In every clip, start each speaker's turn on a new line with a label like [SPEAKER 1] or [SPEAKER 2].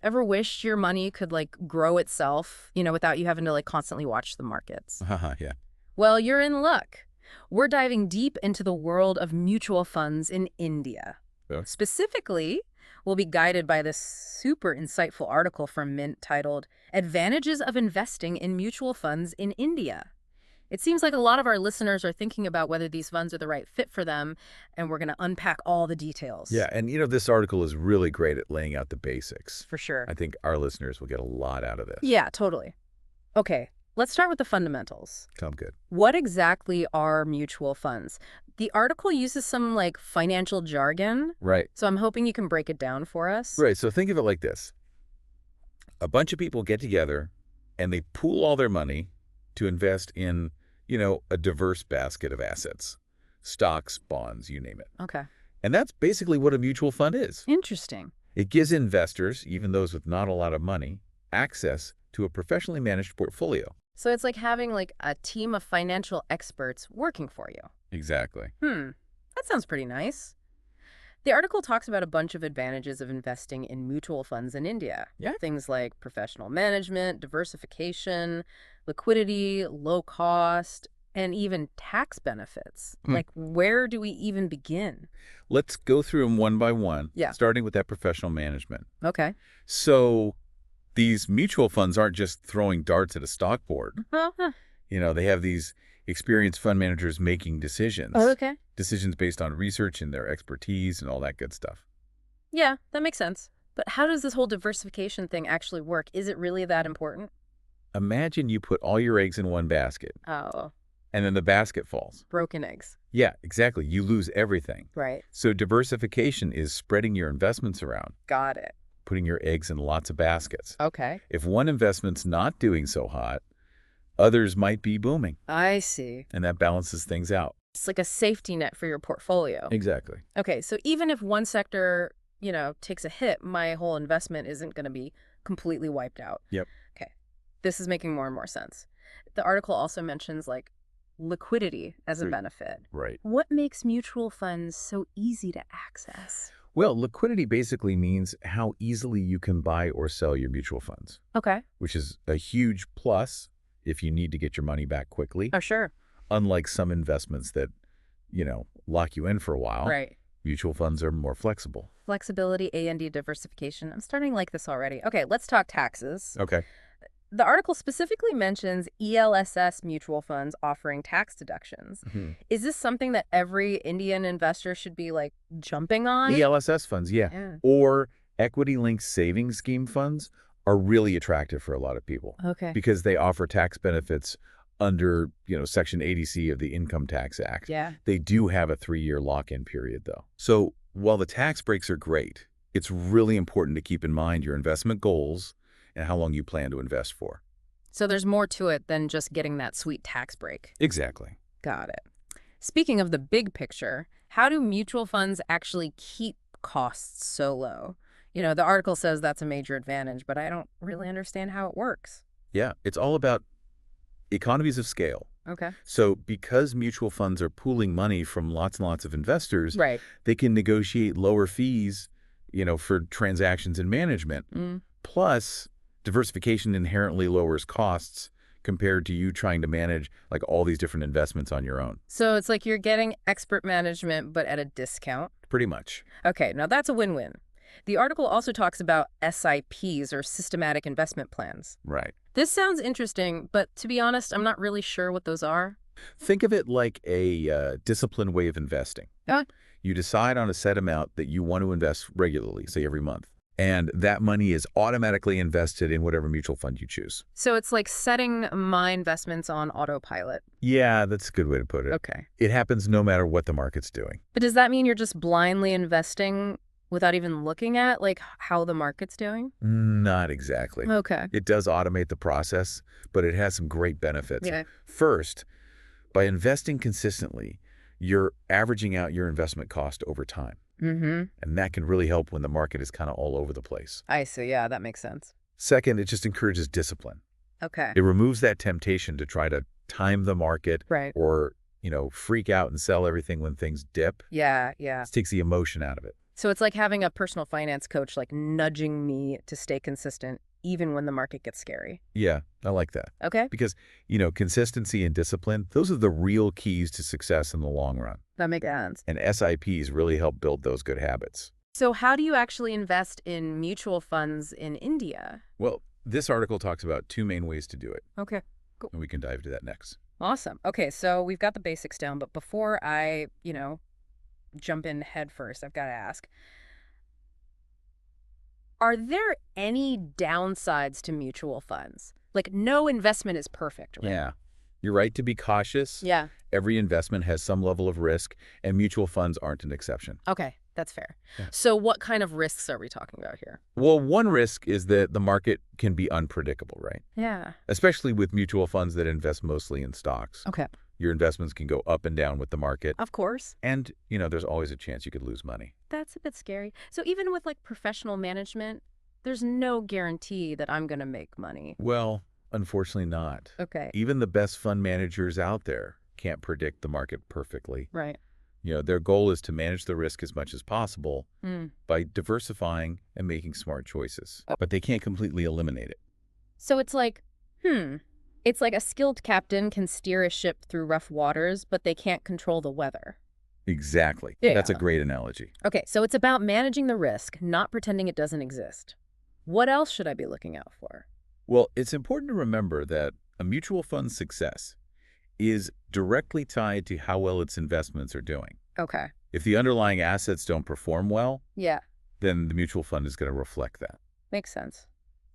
[SPEAKER 1] Ever wished your money could like grow itself, without you having to like constantly watch the markets?
[SPEAKER 2] Haha, yeah.
[SPEAKER 1] Well, you're in luck. We're diving deep into the world of mutual funds in India.
[SPEAKER 2] Yeah.
[SPEAKER 1] Specifically, we'll be guided by this super insightful article from Mint titled Advantages of Investing in Mutual Funds in India. It seems like a lot of our listeners are thinking about whether these funds are the right fit for them, and we're going to unpack all the details.
[SPEAKER 2] Yeah, and this article is really great at laying out the basics.
[SPEAKER 1] For sure.
[SPEAKER 2] I think our listeners will get a lot out of this.
[SPEAKER 1] Yeah, totally. Okay, let's start with the fundamentals.
[SPEAKER 2] Sounds good.
[SPEAKER 1] What exactly are mutual funds? The article uses some like financial jargon,
[SPEAKER 2] Right.
[SPEAKER 1] so I'm hoping you can break it down for us.
[SPEAKER 2] Right, so think of it like this. A bunch of people get together and they pool all their money to invest in, a diverse basket of assets. Stocks, bonds, you name it.
[SPEAKER 1] Okay.
[SPEAKER 2] And that's basically what a mutual fund is.
[SPEAKER 1] Interesting.
[SPEAKER 2] It gives investors, even those with not a lot of money, access to a professionally managed portfolio.
[SPEAKER 1] So it's like having like a team of financial experts working for you.
[SPEAKER 2] Exactly.
[SPEAKER 1] That sounds pretty nice. The article talks about a bunch of advantages of investing in mutual funds in India.
[SPEAKER 2] Yeah.
[SPEAKER 1] Things like professional management, diversification, liquidity, low cost, and even tax benefits. Like, where do we even begin?
[SPEAKER 2] Let's go through them one by one,
[SPEAKER 1] Yeah.
[SPEAKER 2] starting with that professional management.
[SPEAKER 1] Okay.
[SPEAKER 2] So these mutual funds aren't just throwing darts at a stock board. They have these experienced fund managers making decisions.
[SPEAKER 1] Oh, okay.
[SPEAKER 2] Decisions based on research and their expertise and all that good stuff.
[SPEAKER 1] Yeah, that makes sense. But how does this whole diversification thing actually work? Is it really that important?
[SPEAKER 2] Imagine you put all your eggs in one basket,
[SPEAKER 1] Oh,
[SPEAKER 2] and then the basket falls.
[SPEAKER 1] broken eggs.
[SPEAKER 2] Yeah, exactly. You lose everything.
[SPEAKER 1] Right.
[SPEAKER 2] So diversification is spreading your investments around,
[SPEAKER 1] Got it.
[SPEAKER 2] putting your eggs in lots of baskets.
[SPEAKER 1] Okay.
[SPEAKER 2] If one investment's not doing so hot, others might be booming,
[SPEAKER 1] I see.
[SPEAKER 2] and that balances things out.
[SPEAKER 1] It's like a safety net for your portfolio.
[SPEAKER 2] Exactly.
[SPEAKER 1] Okay, so even if one sector, takes a hit, my whole investment isn't going to be completely wiped out.
[SPEAKER 2] Yep.
[SPEAKER 1] Okay. This is making more and more sense. The article also mentions like liquidity as a benefit.
[SPEAKER 2] Right.
[SPEAKER 1] What makes mutual funds so easy to access?
[SPEAKER 2] Well, liquidity basically means how easily you can buy or sell your mutual funds,
[SPEAKER 1] Okay.
[SPEAKER 2] which is a huge plus if you need to get your money back quickly.
[SPEAKER 1] Oh, sure.
[SPEAKER 2] Unlike some investments that, lock you in for a while.
[SPEAKER 1] Right.
[SPEAKER 2] Mutual funds are more flexible.
[SPEAKER 1] Flexibility, A&D diversification. I'm starting to like this already. Okay, let's talk taxes.
[SPEAKER 2] Okay.
[SPEAKER 1] The article specifically mentions ELSS mutual funds offering tax deductions. Is this something that every Indian investor should be like jumping on?
[SPEAKER 2] ELSS funds, yeah.
[SPEAKER 1] Yeah.
[SPEAKER 2] Or equity-linked savings scheme funds are really attractive for a lot of people
[SPEAKER 1] Okay.
[SPEAKER 2] because they offer tax benefits under, Section 80C of the Income Tax Act.
[SPEAKER 1] Yeah.
[SPEAKER 2] They do have a 3-year lock-in period, though. So while the tax breaks are great, it's really important to keep in mind your investment goals and how long you plan to invest for.
[SPEAKER 1] So there's more to it than just getting that sweet tax break.
[SPEAKER 2] Exactly.
[SPEAKER 1] Got it. Speaking of the big picture, how do mutual funds actually keep costs so low? The article says that's a major advantage, but I don't really understand how it works.
[SPEAKER 2] Yeah, it's all about economies of scale.
[SPEAKER 1] Okay.
[SPEAKER 2] So because mutual funds are pooling money from lots and lots of investors,
[SPEAKER 1] Right.
[SPEAKER 2] they can negotiate lower fees, for transactions and management. Plus, diversification inherently lowers costs compared to you trying to manage like all these different investments on your own.
[SPEAKER 1] So it's like you're getting expert management, but at a discount.
[SPEAKER 2] Pretty much.
[SPEAKER 1] Okay, now that's a win-win. The article also talks about SIPs, or systematic investment plans.
[SPEAKER 2] Right.
[SPEAKER 1] This sounds interesting, but to be honest, I'm not really sure what those are.
[SPEAKER 2] Think of it like a disciplined way of investing. You decide on a set amount that you want to invest regularly, say every month. And that money is automatically invested in whatever mutual fund you choose.
[SPEAKER 1] So it's like setting my investments on autopilot.
[SPEAKER 2] Yeah, that's a good way to put it.
[SPEAKER 1] Okay.
[SPEAKER 2] It happens no matter what the market's doing.
[SPEAKER 1] But does that mean you're just blindly investing without even looking at like how the market's doing?
[SPEAKER 2] Not exactly.
[SPEAKER 1] Okay.
[SPEAKER 2] It does automate the process, but it has some great benefits.
[SPEAKER 1] Yeah.
[SPEAKER 2] First, by investing consistently, you're averaging out your investment cost over time. And that can really help when the market is kind of all over the place.
[SPEAKER 1] I see. Yeah, that makes sense.
[SPEAKER 2] Second, it just encourages discipline.
[SPEAKER 1] Okay.
[SPEAKER 2] It removes that temptation to try to time the market
[SPEAKER 1] Right.
[SPEAKER 2] or, freak out and sell everything when things dip.
[SPEAKER 1] Yeah.
[SPEAKER 2] It takes the emotion out of it.
[SPEAKER 1] So it's like having a personal finance coach like nudging me to stay consistent even when the market gets scary.
[SPEAKER 2] Yeah, I like that.
[SPEAKER 1] Okay?
[SPEAKER 2] Because, consistency and discipline, those are the real keys to success in the long run.
[SPEAKER 1] That makes sense.
[SPEAKER 2] And SIPs really help build those good habits.
[SPEAKER 1] So how do you actually invest in mutual funds in India?
[SPEAKER 2] Well, this article talks about two main ways to do it,
[SPEAKER 1] Okay. Cool.
[SPEAKER 2] and we can dive into that next.
[SPEAKER 1] Awesome. Okay, so we've got the basics down, but before I, jump in head first, I've got to ask, are there any downsides to mutual funds? Like no investment is perfect, right?
[SPEAKER 2] Yeah. You're right to be cautious.
[SPEAKER 1] Yeah.
[SPEAKER 2] Every investment has some level of risk, and mutual funds aren't an exception.
[SPEAKER 1] Okay, that's fair.
[SPEAKER 2] Yeah.
[SPEAKER 1] So what kind of risks are we talking about here?
[SPEAKER 2] Well, one risk is that the market can be unpredictable, right?
[SPEAKER 1] Yeah.
[SPEAKER 2] Especially with mutual funds that invest mostly in stocks.
[SPEAKER 1] Okay.
[SPEAKER 2] Your investments can go up and down with the market.
[SPEAKER 1] Of course.
[SPEAKER 2] And, there's always a chance you could lose money.
[SPEAKER 1] That's a bit scary. So even with like professional management, there's no guarantee that I'm going to make money.
[SPEAKER 2] Well, unfortunately not.
[SPEAKER 1] Okay.
[SPEAKER 2] Even the best fund managers out there can't predict the market perfectly.
[SPEAKER 1] Right.
[SPEAKER 2] Their goal is to manage the risk as much as possible
[SPEAKER 1] Mm.
[SPEAKER 2] by diversifying and making smart choices. But they can't completely eliminate it.
[SPEAKER 1] So it's like, it's like a skilled captain can steer a ship through rough waters, but they can't control the weather.
[SPEAKER 2] Exactly.
[SPEAKER 1] Yeah.
[SPEAKER 2] That's a great analogy.
[SPEAKER 1] Okay, so it's about managing the risk, not pretending it doesn't exist. What else should I be looking out for?
[SPEAKER 2] Well, it's important to remember that a mutual fund's success is directly tied to how well its investments are doing.
[SPEAKER 1] Okay.
[SPEAKER 2] If the underlying assets don't perform well,
[SPEAKER 1] Yeah,
[SPEAKER 2] then the mutual fund is going to reflect that.
[SPEAKER 1] makes sense.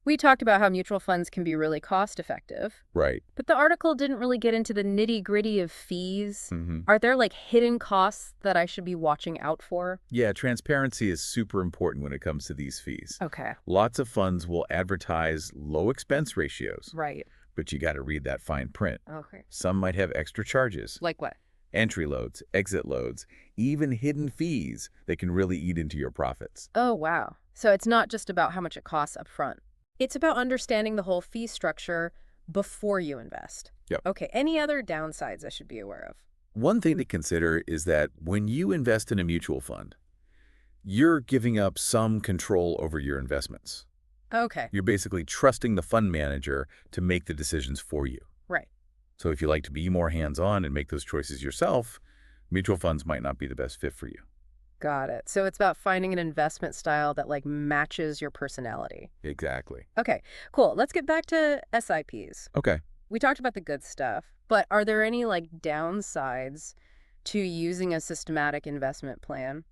[SPEAKER 1] We talked about how mutual funds can be really cost effective,
[SPEAKER 2] Right.
[SPEAKER 1] but the article didn't really get into the nitty-gritty of fees.
[SPEAKER 2] Mm-hmm.
[SPEAKER 1] Are there like hidden costs that I should be watching out for?
[SPEAKER 2] Yeah, transparency is super important when it comes to these fees.
[SPEAKER 1] Okay.
[SPEAKER 2] Lots of funds will advertise low expense ratios,
[SPEAKER 1] Right.
[SPEAKER 2] but you got to read that fine print.
[SPEAKER 1] Okay.
[SPEAKER 2] Some might have extra charges,
[SPEAKER 1] Like what?
[SPEAKER 2] entry loads, exit loads, even hidden fees that can really eat into your profits.
[SPEAKER 1] Oh, wow. So it's not just about how much it costs up front. It's about understanding the whole fee structure before you invest.
[SPEAKER 2] Yep.
[SPEAKER 1] Okay, any other downsides I should be aware of?
[SPEAKER 2] One thing to consider is that when you invest in a mutual fund, you're giving up some control over your investments.
[SPEAKER 1] Okay,
[SPEAKER 2] You're basically trusting the fund manager to make the decisions for you.
[SPEAKER 1] right.
[SPEAKER 2] So if you like to be more hands-on and make those choices yourself, mutual funds might not be the best fit for you.
[SPEAKER 1] Got it. So it's about finding an investment style that like matches your personality.
[SPEAKER 2] Exactly.
[SPEAKER 1] Okay, cool. Let's get back to SIPs.
[SPEAKER 2] Okay.
[SPEAKER 1] We talked about the good stuff, but are there any like downsides to using a systematic investment plan?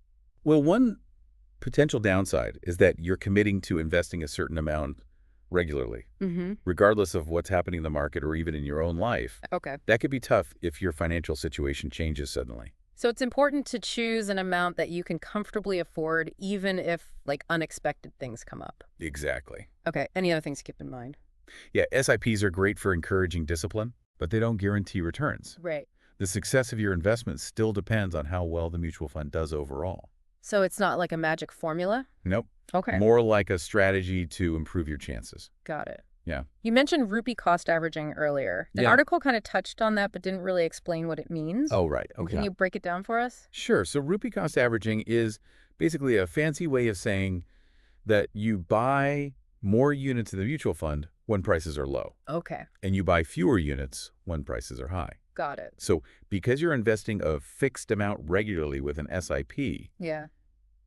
[SPEAKER 2] Well, one potential downside is that you're committing to investing a certain amount regularly,
[SPEAKER 1] Mm-hmm.
[SPEAKER 2] regardless of what's happening in the market or even in your own life.
[SPEAKER 1] Okay.
[SPEAKER 2] That could be tough if your financial situation changes suddenly.
[SPEAKER 1] So it's important to choose an amount that you can comfortably afford, even if like unexpected things come up.
[SPEAKER 2] Exactly.
[SPEAKER 1] Okay. Any other things to keep in mind?
[SPEAKER 2] Yeah, SIPs are great for encouraging discipline, but they don't guarantee returns.
[SPEAKER 1] Right.
[SPEAKER 2] The success of your investment still depends on how well the mutual fund does overall.
[SPEAKER 1] So it's not like a magic formula?
[SPEAKER 2] Nope.
[SPEAKER 1] Okay.
[SPEAKER 2] More like a strategy to improve your chances.
[SPEAKER 1] Got it.
[SPEAKER 2] Yeah.
[SPEAKER 1] You mentioned rupee cost averaging earlier. The
[SPEAKER 2] Yeah.
[SPEAKER 1] article kind of touched on that, but didn't really explain what it means.
[SPEAKER 2] Oh, right. Okay.
[SPEAKER 1] Can you break it down for us?
[SPEAKER 2] Sure. So rupee cost averaging is basically a fancy way of saying that you buy more units in the mutual fund when prices are low,
[SPEAKER 1] Okay.
[SPEAKER 2] and you buy fewer units when prices are high.
[SPEAKER 1] Got it.
[SPEAKER 2] So because you're investing a fixed amount regularly with an SIP,
[SPEAKER 1] Yeah.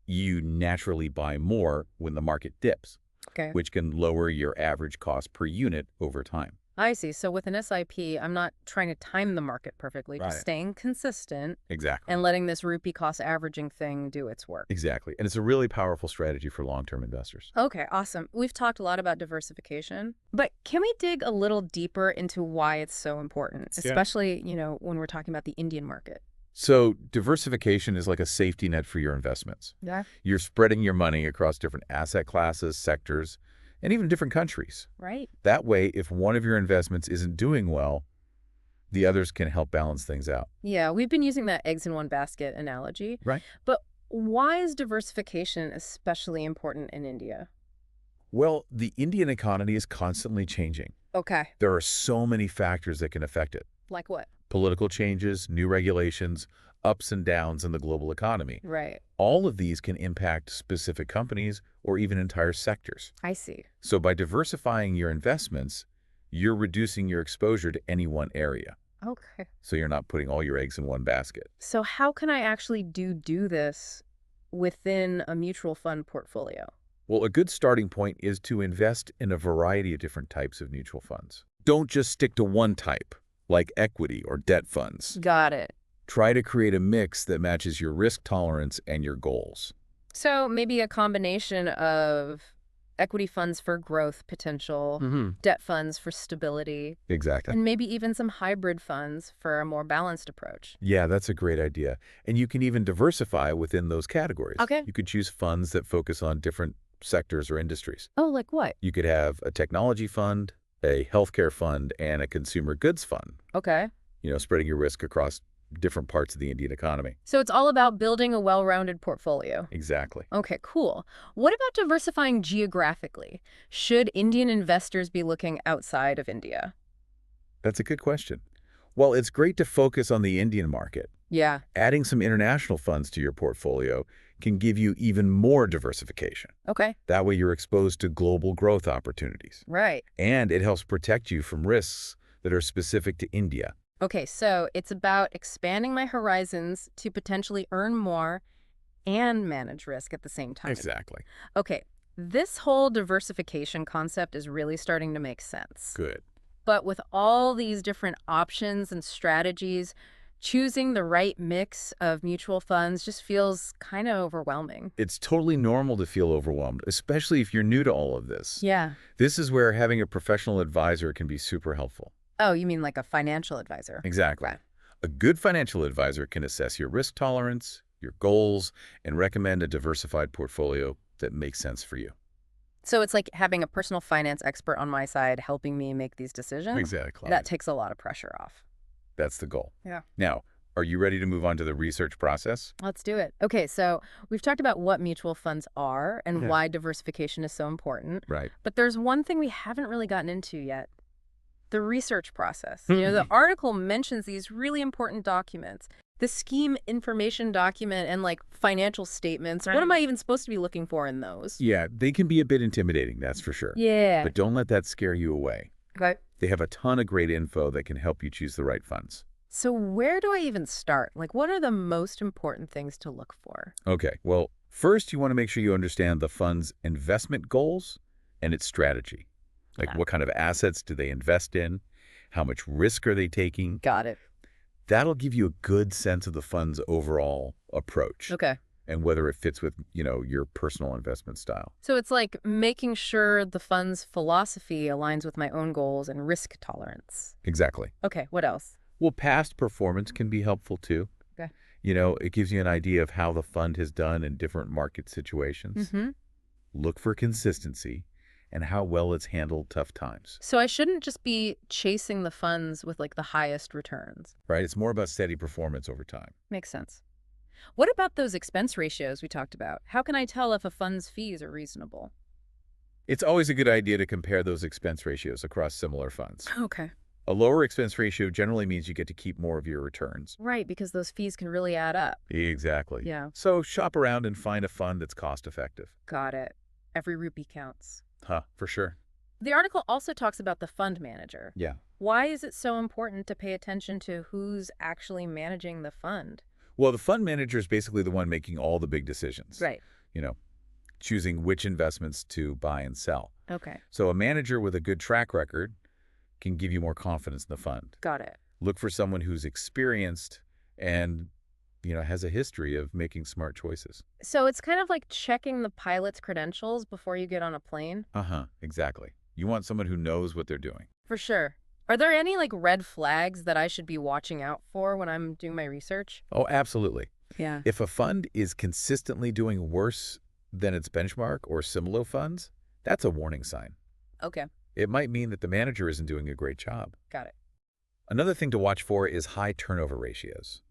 [SPEAKER 2] you naturally buy more when the market dips,
[SPEAKER 1] Okay.
[SPEAKER 2] which can lower your average cost per unit over time.
[SPEAKER 1] I see. So with an SIP, I'm not trying to time the market perfectly, just
[SPEAKER 2] Right.
[SPEAKER 1] staying consistent
[SPEAKER 2] Exactly.
[SPEAKER 1] and letting this rupee cost averaging thing do its work.
[SPEAKER 2] Exactly. And it's a really powerful strategy for long-term investors.
[SPEAKER 1] Okay, awesome. We've talked a lot about diversification, but can we dig a little deeper into why it's so important,
[SPEAKER 2] Yeah.
[SPEAKER 1] especially, when we're talking about the Indian market?
[SPEAKER 2] So diversification is like a safety net for your investments.
[SPEAKER 1] Yeah.
[SPEAKER 2] You're spreading your money across different asset classes, sectors, and even different countries.
[SPEAKER 1] Right.
[SPEAKER 2] That way, if one of your investments isn't doing well, the others can help balance things out.
[SPEAKER 1] Yeah, we've been using that eggs in one basket analogy.
[SPEAKER 2] Right.
[SPEAKER 1] But why is diversification especially important in India?
[SPEAKER 2] Well, the Indian economy is constantly changing.
[SPEAKER 1] Okay.
[SPEAKER 2] There are so many factors that can affect it.
[SPEAKER 1] Like what?
[SPEAKER 2] Political changes, new regulations, ups and downs in the global economy.
[SPEAKER 1] Right.
[SPEAKER 2] All of these can impact specific companies or even entire sectors.
[SPEAKER 1] I see.
[SPEAKER 2] So by diversifying your investments, you're reducing your exposure to any one area.
[SPEAKER 1] Okay.
[SPEAKER 2] So you're not putting all your eggs in one basket.
[SPEAKER 1] So how can I actually do this within a mutual fund portfolio?
[SPEAKER 2] Well, a good starting point is to invest in a variety of different types of mutual funds. Don't just stick to one type, like equity or debt funds.
[SPEAKER 1] Got it.
[SPEAKER 2] Try to create a mix that matches your risk tolerance and your goals.
[SPEAKER 1] So maybe a combination of equity funds for growth potential, debt funds for stability,
[SPEAKER 2] Exactly.
[SPEAKER 1] and maybe even some hybrid funds for a more balanced approach.
[SPEAKER 2] Yeah, that's a great idea. And you can even diversify within those categories.
[SPEAKER 1] Okay.
[SPEAKER 2] You could choose funds that focus on different sectors or industries.
[SPEAKER 1] Oh, like what?
[SPEAKER 2] You could have a technology fund, a healthcare fund, and a consumer goods fund,
[SPEAKER 1] Okay.
[SPEAKER 2] spreading your risk across different parts of the Indian economy.
[SPEAKER 1] So it's all about building a well-rounded portfolio.
[SPEAKER 2] Exactly.
[SPEAKER 1] Okay, cool. What about diversifying geographically? Should Indian investors be looking outside of India?
[SPEAKER 2] That's a good question. Well, it's great to focus on the Indian market.
[SPEAKER 1] Yeah.
[SPEAKER 2] Adding some international funds to your portfolio can give you even more diversification.
[SPEAKER 1] Okay.
[SPEAKER 2] That way you're exposed to global growth opportunities.
[SPEAKER 1] Right.
[SPEAKER 2] And it helps protect you from risks that are specific to India.
[SPEAKER 1] Okay, so it's about expanding my horizons to potentially earn more and manage risk at the same time.
[SPEAKER 2] Exactly.
[SPEAKER 1] Okay, this whole diversification concept is really starting to make sense.
[SPEAKER 2] Good.
[SPEAKER 1] But with all these different options and strategies, choosing the right mix of mutual funds just feels kind of overwhelming.
[SPEAKER 2] It's totally normal to feel overwhelmed, especially if you're new to all of this.
[SPEAKER 1] Yeah.
[SPEAKER 2] This is where having a professional advisor can be super helpful.
[SPEAKER 1] Oh, you mean like a financial advisor?
[SPEAKER 2] Exactly.
[SPEAKER 1] Right.
[SPEAKER 2] A good financial advisor can assess your risk tolerance, your goals, and recommend a diversified portfolio that makes sense for you.
[SPEAKER 1] So it's like having a personal finance expert on my side helping me make these decisions?
[SPEAKER 2] Exactly.
[SPEAKER 1] That takes a lot of pressure off.
[SPEAKER 2] That's the goal.
[SPEAKER 1] Yeah.
[SPEAKER 2] Now, are you ready to move on to the research process?
[SPEAKER 1] Let's do it. Okay, so we've talked about what mutual funds are and
[SPEAKER 2] Yeah.
[SPEAKER 1] why diversification is so important.
[SPEAKER 2] Right.
[SPEAKER 1] But there's one thing we haven't really gotten into yet. The research process. The article mentions these really important documents. The scheme information document and like financial statements. What am I even supposed to be looking for in those?
[SPEAKER 2] Yeah, they can be a bit intimidating, that's for sure.
[SPEAKER 1] Yeah.
[SPEAKER 2] But don't let that scare you away.
[SPEAKER 1] Okay.
[SPEAKER 2] They have a ton of great info that can help you choose the right funds.
[SPEAKER 1] So where do I even start? Like, what are the most important things to look for?
[SPEAKER 2] Okay, well, first you want to make sure you understand the fund's investment goals and its strategy. Like
[SPEAKER 1] Yeah.
[SPEAKER 2] what kind of assets do they invest in? How much risk are they taking?
[SPEAKER 1] Got it.
[SPEAKER 2] That'll give you a good sense of the fund's overall approach
[SPEAKER 1] Okay.
[SPEAKER 2] and whether it fits with, your personal investment style.
[SPEAKER 1] So it's like making sure the fund's philosophy aligns with my own goals and risk tolerance.
[SPEAKER 2] Exactly.
[SPEAKER 1] Okay, what else?
[SPEAKER 2] Well, past performance can be helpful too.
[SPEAKER 1] Okay.
[SPEAKER 2] It gives you an idea of how the fund has done in different market situations.
[SPEAKER 1] Mm-hmm.
[SPEAKER 2] Look for consistency and how well it's handled tough times,
[SPEAKER 1] So I shouldn't just be chasing the funds with like the highest returns.
[SPEAKER 2] right? It's more about steady performance over time.
[SPEAKER 1] Makes sense. What about those expense ratios we talked about? How can I tell if a fund's fees are reasonable?
[SPEAKER 2] It's always a good idea to compare those expense ratios across similar funds.
[SPEAKER 1] Okay.
[SPEAKER 2] A lower expense ratio generally means you get to keep more of your returns.
[SPEAKER 1] Right, because those fees can really add up.
[SPEAKER 2] Exactly.
[SPEAKER 1] Yeah.
[SPEAKER 2] So shop around and find a fund that's cost effective.
[SPEAKER 1] Got it. Every rupee counts.
[SPEAKER 2] For sure.
[SPEAKER 1] The article also talks about the fund manager.
[SPEAKER 2] Yeah.
[SPEAKER 1] Why is it so important to pay attention to who's actually managing the fund?
[SPEAKER 2] Well, the fund manager is basically the one making all the big decisions.
[SPEAKER 1] Right.
[SPEAKER 2] Choosing which investments to buy and sell.
[SPEAKER 1] Okay.
[SPEAKER 2] So a manager with a good track record can give you more confidence in the fund.
[SPEAKER 1] Got it.
[SPEAKER 2] Look for someone who's experienced and, has a history of making smart choices.
[SPEAKER 1] So it's kind of like checking the pilot's credentials before you get on a plane?
[SPEAKER 2] Exactly. You want someone who knows what they're doing.
[SPEAKER 1] For sure. Are there any like red flags that I should be watching out for when I'm doing my research?
[SPEAKER 2] Oh, absolutely.
[SPEAKER 1] Yeah.
[SPEAKER 2] If a fund is consistently doing worse than its benchmark or similar funds, that's a warning sign.
[SPEAKER 1] Okay.
[SPEAKER 2] It might mean that the manager isn't doing a great job.
[SPEAKER 1] Got it.
[SPEAKER 2] Another thing to watch for is high turnover ratios.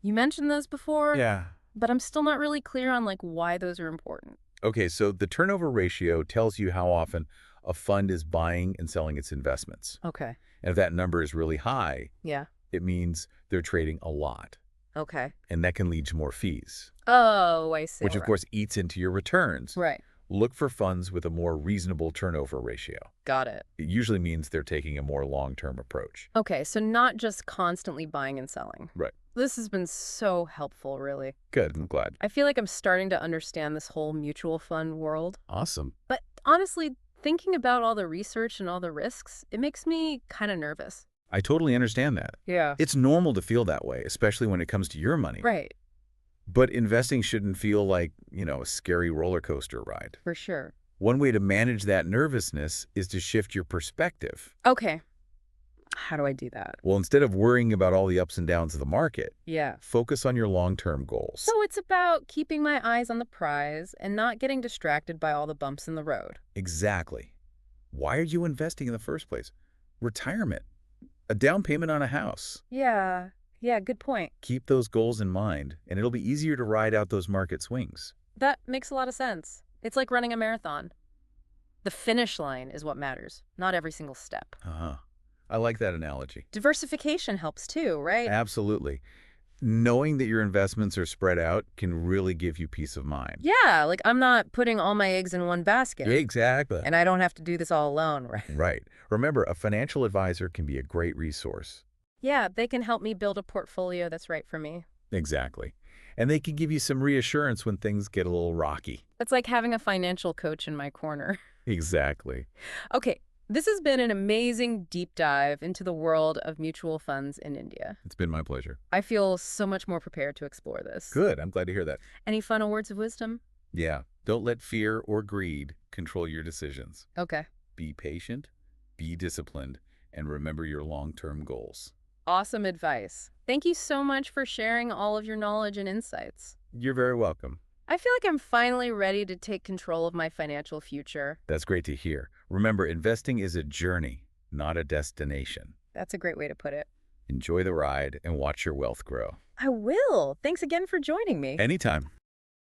[SPEAKER 1] You mentioned those before,
[SPEAKER 2] Yeah.
[SPEAKER 1] but I'm still not really clear on like why those are important.
[SPEAKER 2] Okay, so the turnover ratio tells you how often a fund is buying and selling its investments.
[SPEAKER 1] Okay.
[SPEAKER 2] And if that number is really high,
[SPEAKER 1] Yeah.
[SPEAKER 2] It means they're trading a lot,
[SPEAKER 1] Okay.
[SPEAKER 2] and that can lead to more fees,
[SPEAKER 1] Oh, I see.
[SPEAKER 2] which of
[SPEAKER 1] Right.
[SPEAKER 2] course eats into your returns.
[SPEAKER 1] Right.
[SPEAKER 2] Look for funds with a more reasonable turnover ratio.
[SPEAKER 1] Got it.
[SPEAKER 2] It usually means they're taking a more long-term approach.
[SPEAKER 1] Okay, so not just constantly buying and selling.
[SPEAKER 2] Right.
[SPEAKER 1] This has been so helpful, really.
[SPEAKER 2] Good. I'm glad.
[SPEAKER 1] I feel like I'm starting to understand this whole mutual fund world.
[SPEAKER 2] Awesome.
[SPEAKER 1] But honestly, thinking about all the research and all the risks, it makes me kind of nervous.
[SPEAKER 2] I totally understand that.
[SPEAKER 1] Yeah.
[SPEAKER 2] It's normal to feel that way, especially when it comes to your money.
[SPEAKER 1] Right,
[SPEAKER 2] But investing shouldn't feel like, a scary roller coaster ride.
[SPEAKER 1] for sure.
[SPEAKER 2] One way to manage that nervousness is to shift your perspective.
[SPEAKER 1] Okay. How do I do that?
[SPEAKER 2] Well, instead of worrying about all the ups and downs of the market,
[SPEAKER 1] Yeah.
[SPEAKER 2] focus on your long-term goals.
[SPEAKER 1] So it's about keeping my eyes on the prize and not getting distracted by all the bumps in the road.
[SPEAKER 2] Exactly. Why are you investing in the first place? Retirement. A down payment on a house.
[SPEAKER 1] Yeah. Yeah, good point.
[SPEAKER 2] Keep those goals in mind, and it'll be easier to ride out those market swings.
[SPEAKER 1] That makes a lot of sense. It's like running a marathon. The finish line is what matters, not every single step.
[SPEAKER 2] Uh-huh. I like that analogy.
[SPEAKER 1] Diversification helps too, right?
[SPEAKER 2] Absolutely. Knowing that your investments are spread out can really give you peace of mind.
[SPEAKER 1] Yeah, like I'm not putting all my eggs in one basket.
[SPEAKER 2] Exactly.
[SPEAKER 1] And I don't have to do this all alone, right?
[SPEAKER 2] Right. Remember, a financial advisor can be a great resource.
[SPEAKER 1] Yeah, they can help me build a portfolio that's right for me.
[SPEAKER 2] Exactly. And they can give you some reassurance when things get a little rocky.
[SPEAKER 1] It's like having a financial coach in my corner.
[SPEAKER 2] Exactly.
[SPEAKER 1] Okay, this has been an amazing deep dive into the world of mutual funds in India.
[SPEAKER 2] It's been my pleasure.
[SPEAKER 1] I feel so much more prepared to explore this.
[SPEAKER 2] Good. I'm glad to hear that.
[SPEAKER 1] Any final words of wisdom?
[SPEAKER 2] Yeah. Don't let fear or greed control your decisions.
[SPEAKER 1] Okay.
[SPEAKER 2] Be patient, be disciplined, and remember your long-term goals.
[SPEAKER 1] Awesome advice. Thank you so much for sharing all of your knowledge and insights.
[SPEAKER 2] You're very welcome.
[SPEAKER 1] I feel like I'm finally ready to take control of my financial future.
[SPEAKER 2] That's great to hear. Remember, investing is a journey, not a destination.
[SPEAKER 1] That's a great way to put it.
[SPEAKER 2] Enjoy the ride and watch your wealth grow.
[SPEAKER 1] I will. Thanks again for joining me.
[SPEAKER 2] Anytime.